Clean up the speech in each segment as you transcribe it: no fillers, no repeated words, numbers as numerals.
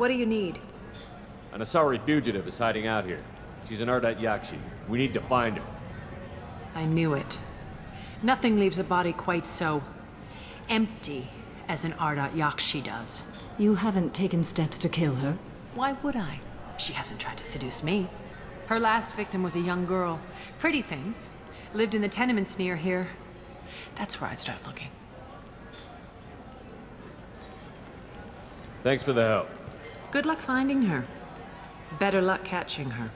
What do you need? An Asari fugitive is hiding out here. She's an Ardat-Yakshi. We need to find her. I knew it. Nothing leaves a body quite so empty as an Ardat-Yakshi does. You haven't taken steps to kill her? Why would I? She hasn't tried to seduce me. Her last victim was a young girl. Pretty thing. Lived in the tenements near here. That's where I'd start looking. Thanks for the help. Good luck finding her. Better luck catching her.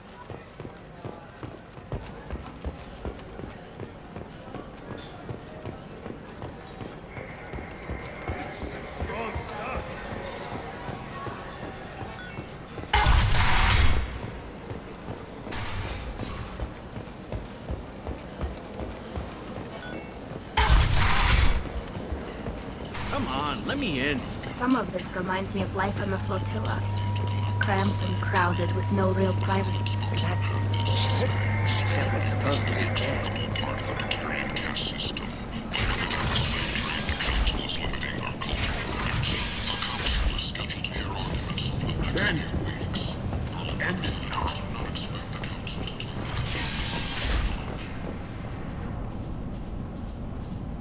Strong stuff. Come on, let me in. Some of this reminds me of life on the flotilla. Cramped and crowded with no real privacy. Is that Shepard? Shepard's supposed to be dead.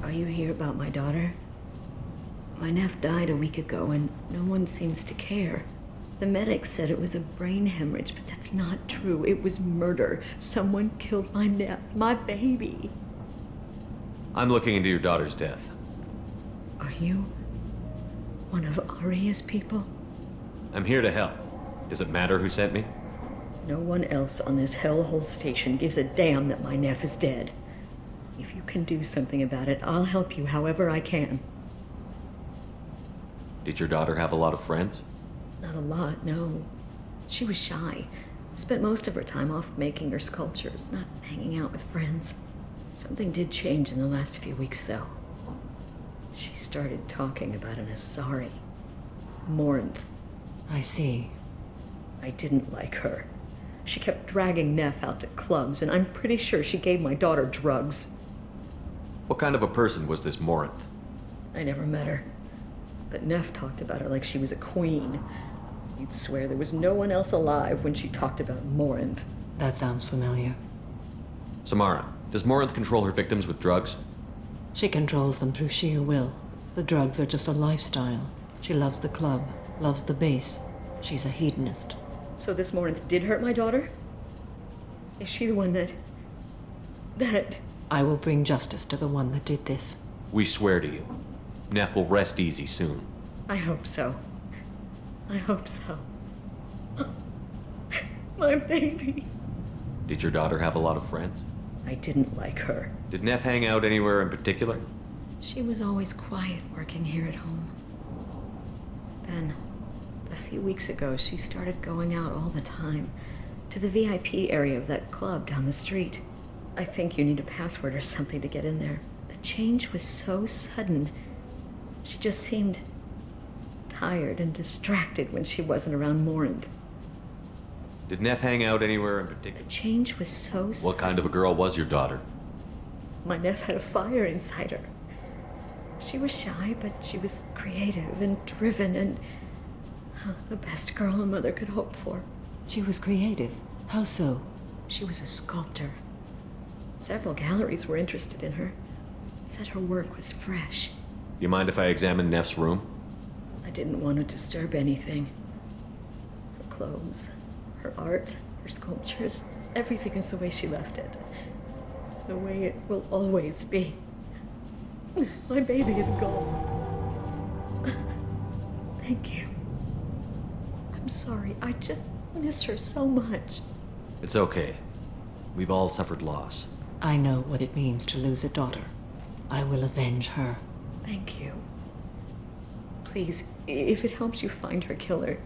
Are you here about my daughter? My nephew died a week ago and no one seems to care. The medics said it was a brain hemorrhage, but that's not true. It was murder. Someone killed my nephew, my baby. I'm looking into your daughter's death. Are you one of Aria's people? I'm here to help. Does it matter who sent me? No one else on this hellhole station gives a damn that my nephew is dead. If you can do something about it, I'll help you however I can. Did your daughter have a lot of friends? Not a lot, no. She was shy. Spent most of her time off making her sculptures, not hanging out with friends. Something did change in the last few weeks, though. She started talking about an Asari. Morinth. I see. I didn't like her. She kept dragging Neff out to clubs, and I'm pretty sure she gave my daughter drugs. What kind of a person was this Morinth? I never met her. But Neff talked about her like she was a queen. You'd swear there was no one else alive when she talked about Morinth. That sounds familiar. Samara, does Morinth control her victims with drugs? She controls them through sheer will. The drugs are just a lifestyle. She loves the club, loves the base. She's a hedonist. So this Morinth did hurt my daughter? Is she the one that... I will bring justice to the one that did this. We swear to you. Neff will rest easy soon. I hope so. I hope so. My baby. Did your daughter have a lot of friends? I didn't like her. Did Neff hang out anywhere in particular? She was always quiet working here at home. Then, a few weeks ago, she started going out all the time to the VIP area of that club down the street. I think you need a password or something to get in there. The change was so sudden. She just seemed tired and distracted when she wasn't around Morinth. Did Neff hang out anywhere in particular? The change was so sudden. What kind of a girl was your daughter? My nephew had a fire inside her. She was shy, but she was creative and driven and the best girl a mother could hope for. She was creative. How so? She was a sculptor. Several galleries were interested in her. Said her work was fresh. You mind if I examine Neff's room? I didn't want to disturb anything. Her clothes, her art, her sculptures, everything is the way she left it. The way it will always be. My baby is gone. Thank you. I'm sorry, I just miss her so much. It's okay. We've all suffered loss. I know what it means to lose a daughter. I will avenge her. Thank you. Please, if it helps you find her killer,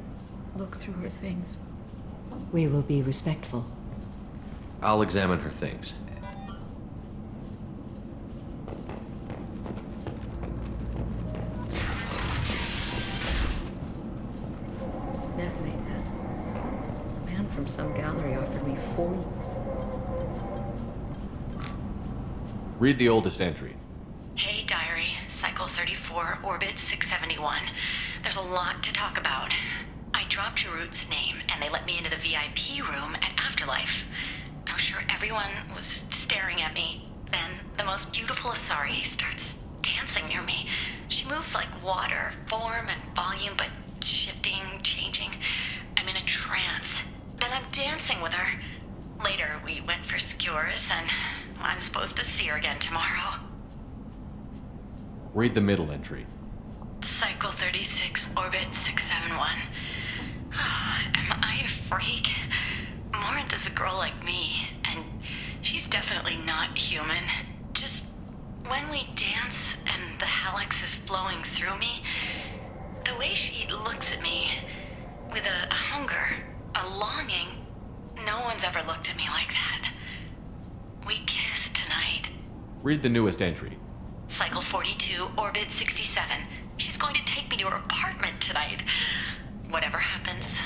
look through her things. We will be respectful. I'll examine her things. Neff made that. A man from some gallery offered me 40. Read the oldest entry. Hey, diary. Cycle 34, orbit 671. There's a lot to talk about. I dropped Jarut's name, and they let me into the VIP room at Afterlife. I was sure everyone was staring at me. Then the most beautiful Asari starts dancing near me. She moves like water, form and volume, but shifting, changing. I'm in a trance. Then I'm dancing with her. Later, we went for skewers, and I'm supposed to see her again tomorrow. Read the middle entry. Cycle 36, orbit 671. Am I a freak? Morinth is a girl like me, and she's definitely not human. Just when we dance and the helix is flowing through me, the way she looks at me with a hunger, a longing, no one's ever looked at me like that. We kissed tonight. Read the newest entry. Cycle 42, orbit 67. She's going to take me to her apartment tonight. Whatever happens,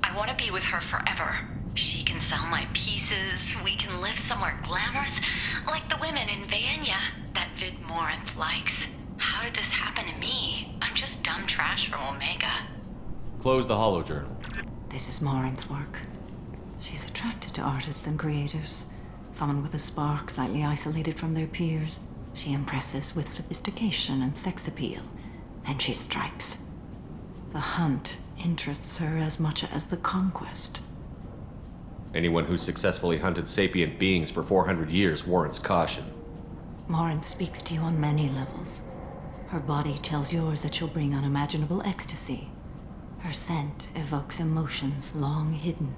I want to be with her forever. She can sell my pieces. We can live somewhere glamorous, like the women in Vanya that Vid Morinth likes. How did this happen to me? I'm just dumb trash from Omega. Close the holojournal. This is Morinth's work. She's attracted to artists and creators. Someone with a spark, slightly isolated from their peers. She impresses with sophistication and sex appeal. Then she strikes. The hunt interests her as much as the conquest. Anyone who's successfully hunted sapient beings for 400 years warrants caution. Morinth speaks to you on many levels. Her body tells yours that she'll bring unimaginable ecstasy. Her scent evokes emotions long hidden.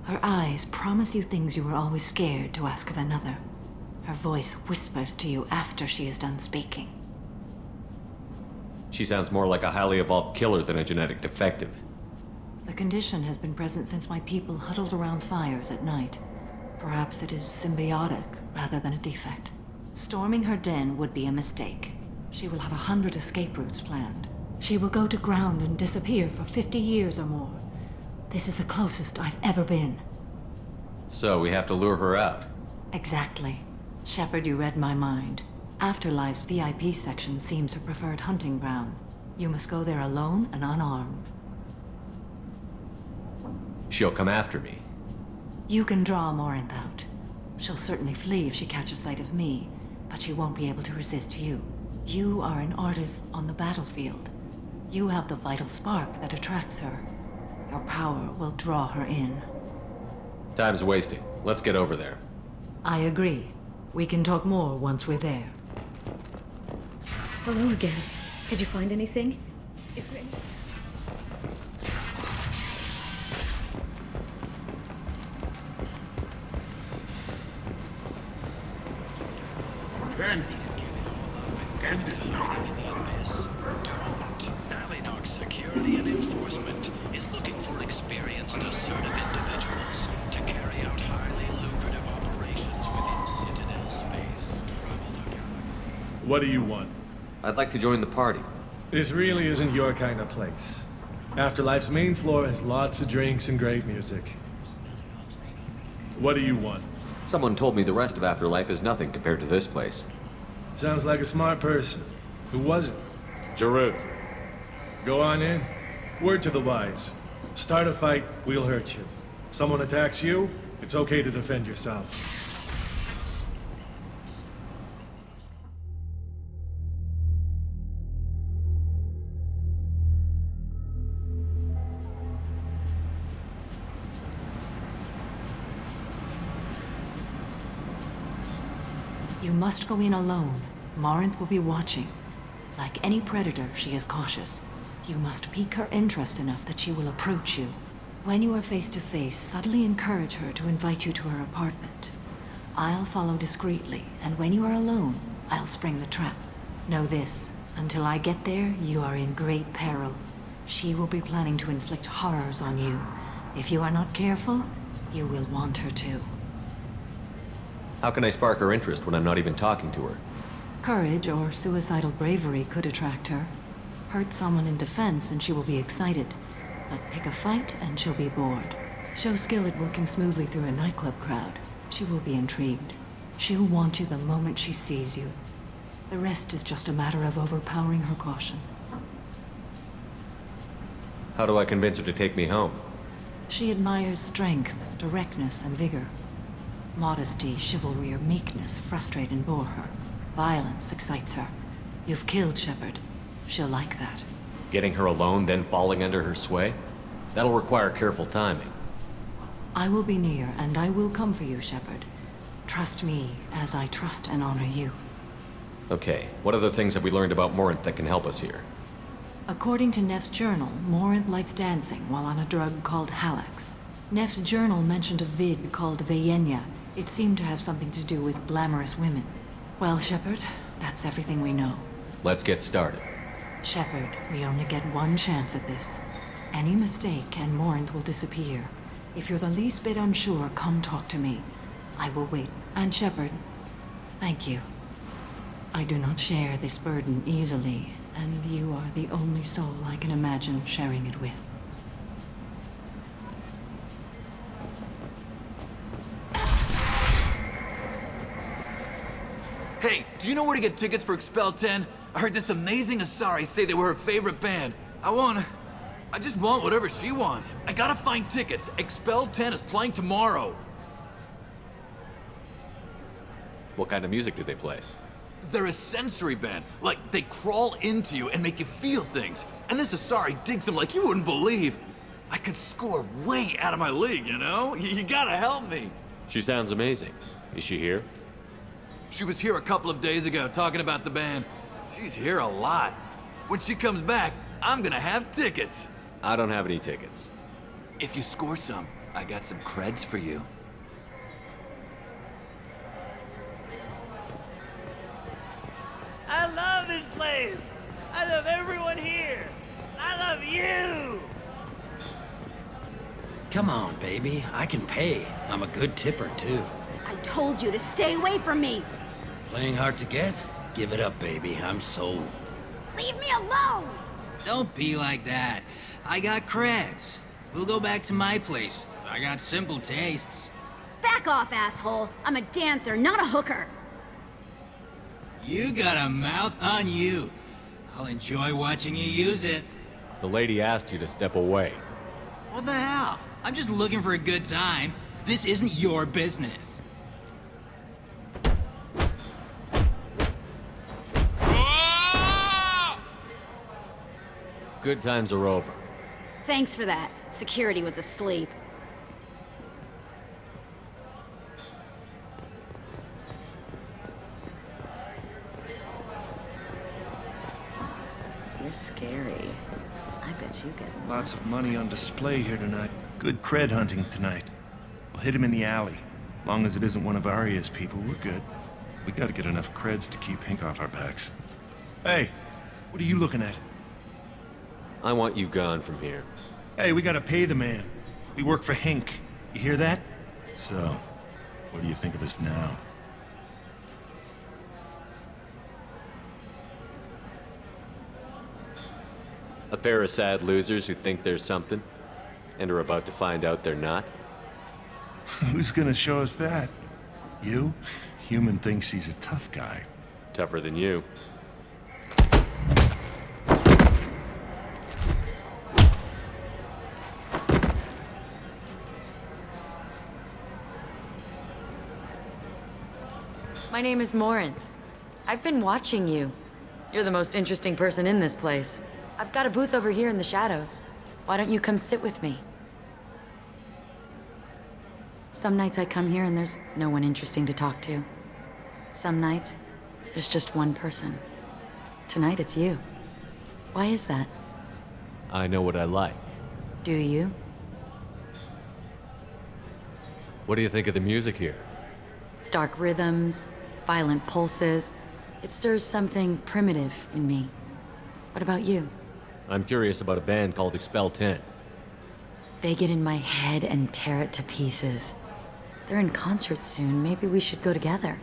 Her eyes promise you things you were always scared to ask of another. Her voice whispers to you after she is done speaking. She sounds more like a highly evolved killer than a genetic defective. The condition has been present since my people huddled around fires at night. Perhaps it is symbiotic rather than a defect. Storming her den would be a mistake. She will have 100 escape routes planned. She will go to ground and disappear for 50 years or more. This is the closest I've ever been. So we have to lure her out. Exactly. Shepard, you read my mind. Afterlife's VIP section seems her preferred hunting ground. You must go there alone and unarmed. She'll come after me. You can draw Morinth out. She'll certainly flee if she catches sight of me, but she won't be able to resist you. You are an artist on the battlefield. You have the vital spark that attracts her. Your power will draw her in. Time's wasting. Let's get over there. I agree. We can talk more once we're there. Hello again. Did you find anything? Is there any... Security and Enforcement is looking for experienced, assertive individuals to carry out highly lucrative operations within Citadel space. What do you want? I'd like to join the party. This really isn't your kind of place. Afterlife's main floor has lots of drinks and great music. What do you want? Someone told me the rest of Afterlife is nothing compared to this place. Sounds like a smart person. Who was it? Jarut. Go on in. Word to the wise. Start a fight, we'll hurt you. Someone attacks you, it's okay to defend yourself. You must go in alone. Morinth will be watching. Like any predator, she is cautious. You must pique her interest enough that she will approach you. When you are face to face, subtly encourage her to invite you to her apartment. I'll follow discreetly, and when you are alone, I'll spring the trap. Know this, until I get there, you are in great peril. She will be planning to inflict horrors on you. If you are not careful, you will want her to. How can I spark her interest when I'm not even talking to her? Courage or suicidal bravery could attract her. Hurt someone in defense and she will be excited. But pick a fight and she'll be bored. Show skill at working smoothly through a nightclub crowd. She will be intrigued. She'll want you the moment she sees you. The rest is just a matter of overpowering her caution. How do I convince her to take me home? She admires strength, directness, and vigor. Modesty, chivalry, or meekness frustrate and bore her. Violence excites her. You've killed Shepard. She'll like that. Getting her alone, then falling under her sway? That'll require careful timing. I will be near, and I will come for you, Shepard. Trust me, as I trust and honor you. Okay, what other things have we learned about Morinth that can help us here? According to Neff's journal, Morinth likes dancing while on a drug called Halax. Neff's journal mentioned a vid called Veyenya. It seemed to have something to do with glamorous women. Well, Shepard, that's everything we know. Let's get started. Shepard, we only get one chance at this. Any mistake and Morinth will disappear. If you're the least bit unsure, come talk to me. I will wait. And Shepard, thank you. I do not share this burden easily, and you are the only soul I can imagine sharing it with. Hey, do you know where to get tickets for Expel 10? I heard this amazing Asari say they were her favorite band. I just want whatever she wants. I gotta find tickets. Expel 10 is playing tomorrow. What kind of music do they play? They're a sensory band. Like, they crawl into you and make you feel things. And this Asari digs them like you wouldn't believe. I could score way out of my league, you know? You gotta help me. She sounds amazing. Is she here? She was here a couple of days ago talking about the band. She's here a lot. When she comes back, I'm gonna have tickets. I don't have any tickets. If you score some, I got some creds for you. I love this place. I love everyone here. I love you. Come on, baby. I can pay. I'm a good tipper, too. I told you to stay away from me. Playing hard to get? Give it up, baby. I'm sold. Leave me alone. Don't be like that. I got creds. We'll go back to my place. I got simple tastes. Back off, asshole. I'm a dancer, not a hooker. You got a mouth on you. I'll enjoy watching you use it. The lady asked you to step away. What the hell? I'm just looking for a good time. This isn't your business. Good times are over. Thanks for that. Security was asleep. You're scary. I bet you get Lots of money on display here tonight. Good cred hunting tonight. We'll hit him in the alley. Long as it isn't one of Arya's people, we're good. We gotta get enough creds to keep Hink off our backs. Hey, what are you looking at? I want you gone from here. Hey, we gotta pay the man. We work for Hink. You hear that? So, what do you think of us now? A pair of sad losers who think there's something, and are about to find out they're not? Who's gonna show us that? You? Human thinks he's a tough guy. Tougher than you. My name is Morinth. I've been watching you. You're the most interesting person in this place. I've got a booth over here in the shadows. Why don't you come sit with me? Some nights I come here and there's no one interesting to talk to. Some nights, there's just one person. Tonight it's you. Why is that? I know what I like. Do you? What do you think of the music here? Dark rhythms, violent pulses. It stirs something primitive in me. What about you? I'm curious about a band called Expel 10. They get in my head and tear it to pieces. They're in concert soon. Maybe we should go together.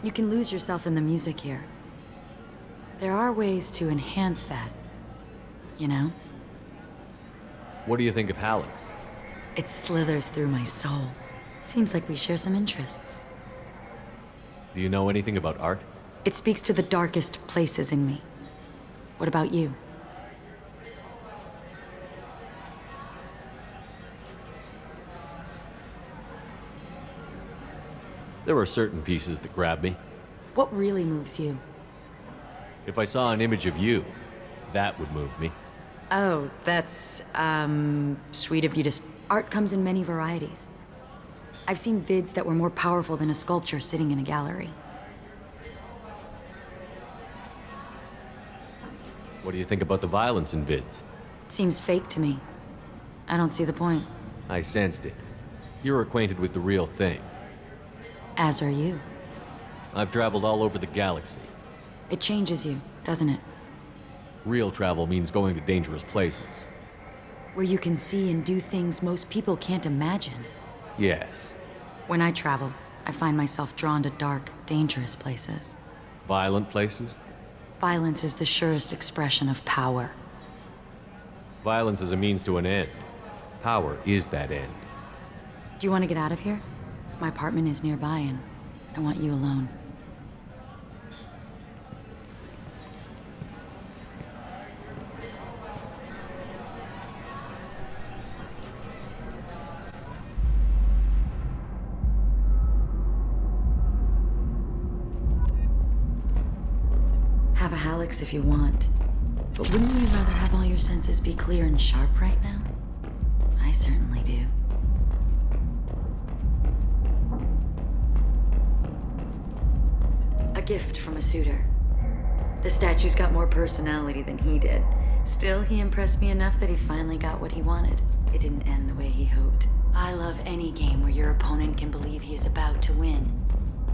You can lose yourself in the music here. There are ways to enhance that, you know? What do you think of Halax? It slithers through my soul. Seems like we share some interests. Do you know anything about art? It speaks to the darkest places in me. What about you? There are certain pieces that grab me. What really moves you? If I saw an image of you, that would move me. Oh, that's, sweet of you to... Art comes in many varieties. I've seen vids that were more powerful than a sculpture sitting in a gallery. What do you think about the violence in vids? It seems fake to me. I don't see the point. I sensed it. You're acquainted with the real thing. As are you. I've traveled all over the galaxy. It changes you, doesn't it? Real travel means going to dangerous places. Where you can see and do things most people can't imagine. Yes. When I travel, I find myself drawn to dark, dangerous places. Violent places? Violence is the surest expression of power. Violence is a means to an end. Power is that end. Do you want to get out of here? My apartment is nearby and I want you alone. Have a Hallex if you want. But wouldn't you rather have all your senses be clear and sharp right now? I certainly do. A gift from a suitor. The statue's got more personality than he did. Still, he impressed me enough that he finally got what he wanted. It didn't end the way he hoped. I love any game where your opponent can believe he is about to win,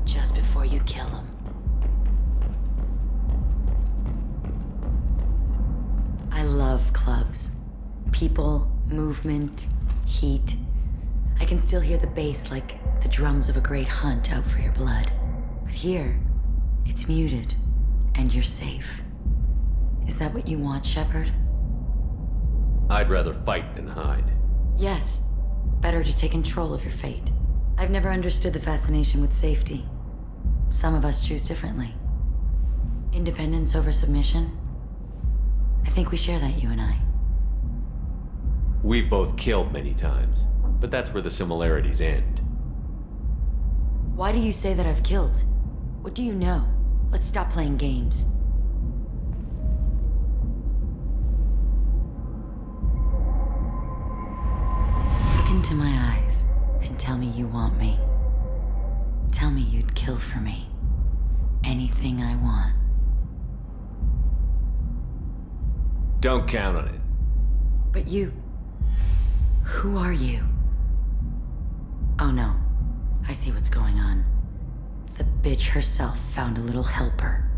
just before you kill him. I love clubs. People, movement, heat. I can still hear the bass like the drums of a great hunt out for your blood. But here, it's muted, and you're safe. Is that what you want, Shepard? I'd rather fight than hide. Yes. Better to take control of your fate. I've never understood the fascination with safety. Some of us choose differently. Independence over submission? I think we share that, you and I. We've both killed many times, but that's where the similarities end. Why do you say that I've killed? What do you know? Let's stop playing games. Look into my eyes and tell me you want me. Tell me you'd kill for me. Anything I want. Don't count on it. But you... Who are you? Oh no. I see what's going on. The bitch herself found a little helper.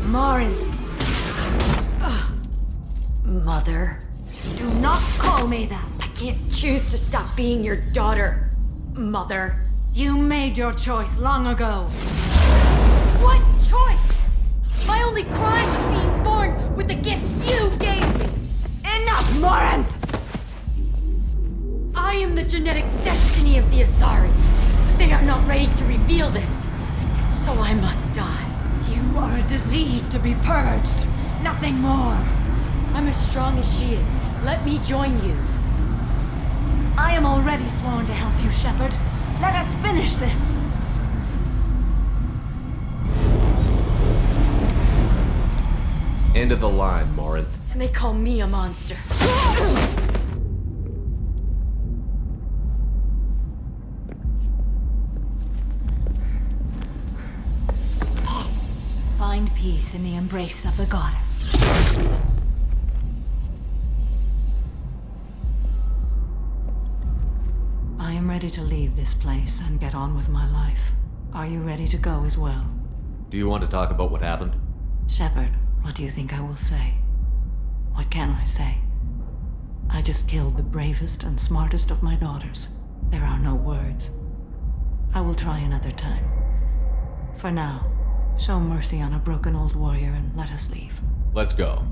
Marin! Mother. Do not call me that. I can't choose to stop being your daughter, Mother. You made your choice long ago. What choice? My only crime was being born with the gifts you gave me! Enough, Morin! I am the genetic destiny of the Asari. They are not ready to reveal this, so I must die. You are a disease to be purged. Nothing more. I'm as strong as she is. Let me join you. I am already sworn to help you, Shepard. Let us finish this. End of the line, Morinth. And they call me a monster. Find peace in the embrace of the goddess. I am ready to leave this place and get on with my life. Are you ready to go as well? Do you want to talk about what happened? Shepard, what do you think I will say? What can I say? I just killed the bravest and smartest of my daughters. There are no words. I will try another time. For now, show mercy on a broken old warrior and let us leave. Let's go.